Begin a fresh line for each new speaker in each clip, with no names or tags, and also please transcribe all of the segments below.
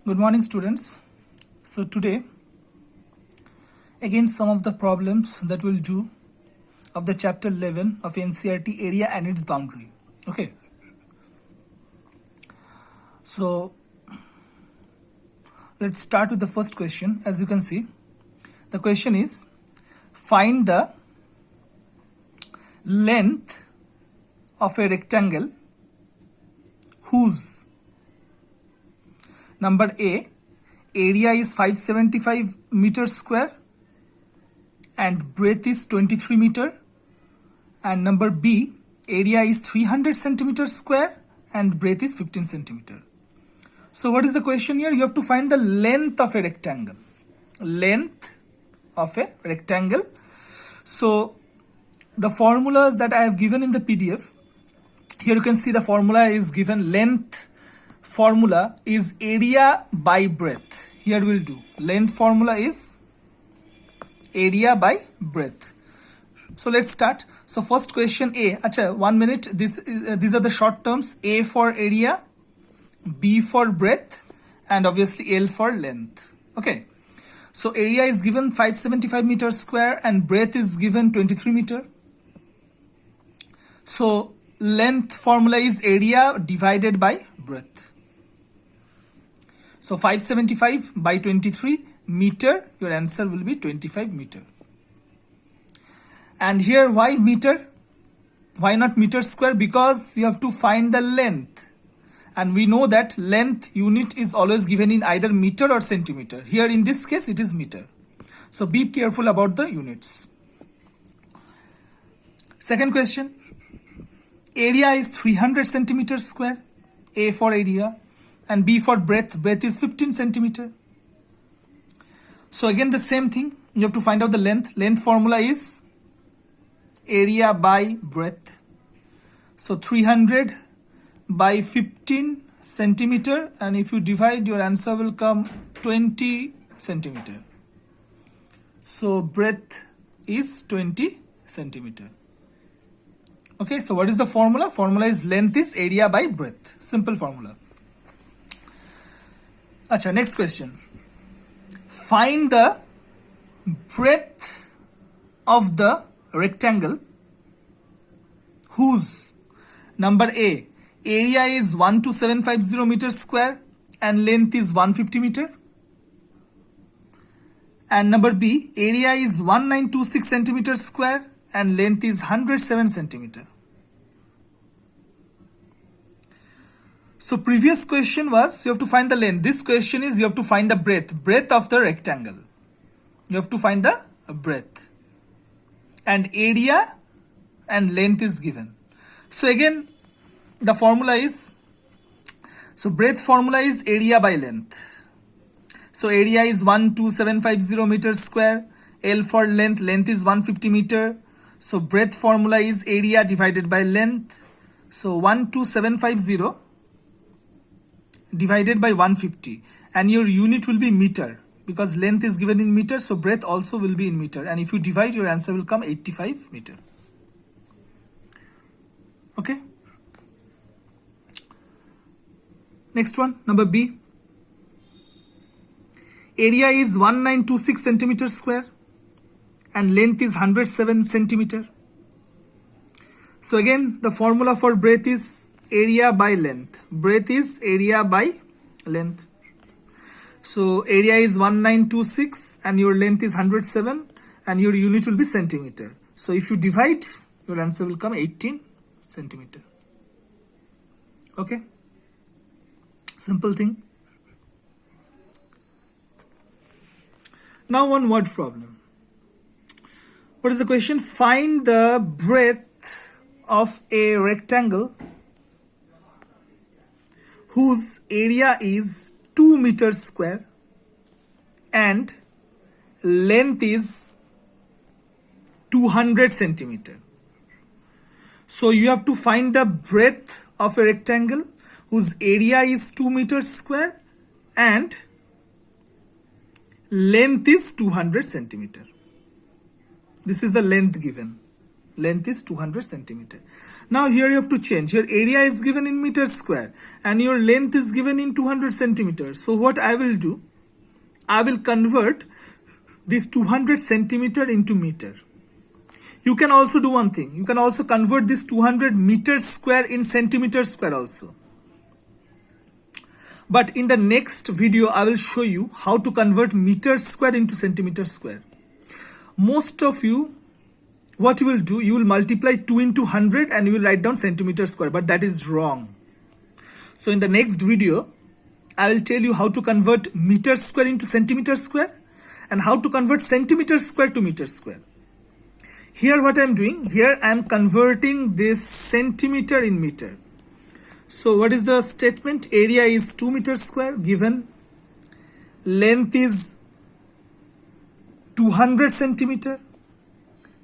Good morning, students. So today, again some of the problems that we'll do of the chapter 11 of NCERT, area and its boundary. Okay. So let's start with the first question. As you can see, the question is, find the length of a rectangle whose number A, area is 575 meters square and breadth is 23 meter, and number B, area is 300 centimeters square and breadth is 15 centimeter. So what is the question here? You have to find the length of a rectangle. Length of a rectangle. So the formulas that I have given in the PDF, here you can see the formula is given. Length formula is area by breadth. Here we'll do length formula is area by breadth. So let's start. So first question A. Acha, 1 minute. These are the short terms. A for area, B for breadth, and obviously L for length. Okay. So area is given 575 meters square and breadth is given 23 meter. So length formula is area divided by breadth. So 575 by 23 meter, your answer will be 25 meter. And here why meter? Why not meter square? Because you have to find the length. And we know that length unit is always given in either meter or centimeter. Here in this case it is meter. So be careful about the units. Second question. Area is 300 centimeters square. A for area. And B for breadth. Breadth is 15 centimeter. So again the same thing. You have to find out the length. Length formula is area by breadth. So 300 by 15 centimeter. And if you divide, your answer will come 20 centimeter. So breadth is 20 centimeter. Okay, so what is the formula? Formula is length is area by breadth. Simple formula. Acha, next question. Find the breadth of the rectangle whose number A, area is 12750 meters square and length is 150 meter. And number B, area is 1926 centimeters square and length is 107 centimeter. So previous question was you have to find the length. This question is you have to find the breadth of the rectangle. You have to find the breadth. And area and length is given. So again the formula is, so breadth formula is area by length. So area is 12750 meters square. L for length, length is 150 meter. So breadth formula is area divided by length. So 12750 divided by 150, and your unit will be meter because length is given in meter, so breadth also will be in meter, and if you divide, your answer will come 85 meter. Okay, next one, number B. Area is 1926 centimeters square and length is 107 centimeter. So again the formula for breadth is area by length. Breadth is area by length. So area is 1926 and your length is 107 and your unit will be centimeter. So if you divide, your answer will come 18 centimeter. Okay, simple thing. Now one word problem. What is the question? Find the breadth of a rectangle whose area is 2 meters square and length is 200 centimeter. So you have to find the breadth of a rectangle whose area is 2 meters square and length is 200 centimeter. This is the length given. Length is 200 centimeter. Now here you have to change. Your area is given in meters square and your length is given in 200 centimeters. So what I will do, I will convert this 200 centimeter into meter. You can also do one thing. You can also convert this 200 meters square in centimeters square also. But in the next video, I will show you how to convert meters square into centimeters square. Most of you, what you will do, you will multiply 2 into 100 and you will write down centimeter square, but that is wrong. So in the next video, I will tell you how to convert meter square into centimeter square and how to convert centimeter square to meter square. Here what I am doing, here I am converting this centimeter in meter. So what is the statement? Area is 2 meters square given. Length is 200 centimeter.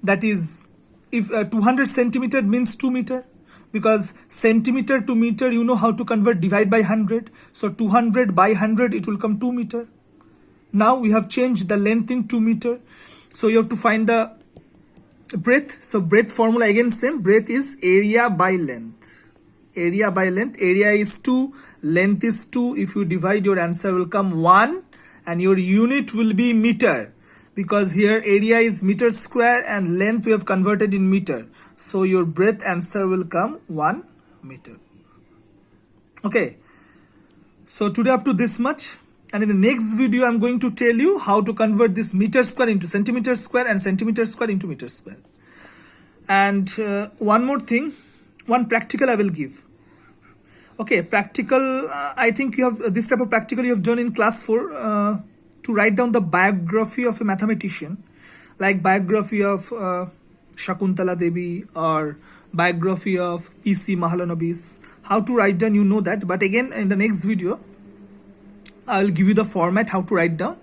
That is, if 200 centimeter means 2 meter, because centimeter to meter, you know how to convert, divide by 100. So 200 by 100, it will come 2 meter. Now we have changed the length in 2 meter. So you have to find the breadth. So breadth formula again same. Breadth is area by length. Area by length. Area is 2, length is 2. If you divide, your answer will come 1 and your unit will be meter. Because here area is meter square and length we have converted in meter. So your breadth answer will come 1 meter. Okay. So today up to this much. And in the next video, I'm going to tell you how to convert this meter square into centimeter square and centimeter square into meter square. And one more thing, one practical I will give. Okay, practical, I think you have this type of practical you have done in class 4. To write down the biography of a mathematician, like biography of Shakuntala Devi or biography of P.C. Mahalanobis. How to write down, you know that. But again, in the next video, I will give you the format how to write down,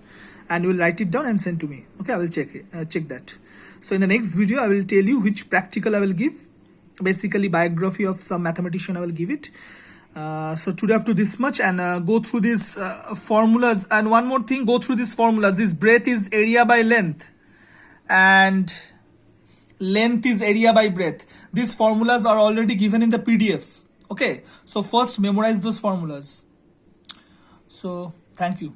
and you will write it down and send to me. Okay, I will check that. So in the next video, I will tell you which practical I will give. Basically, biography of some mathematician I will give it. So today up to this much, and go through these formulas. And one more thing, go through these formulas. This breadth is area by length and length is area by breadth. These formulas are already given in the PDF. Okay, so first memorize those formulas. So thank you.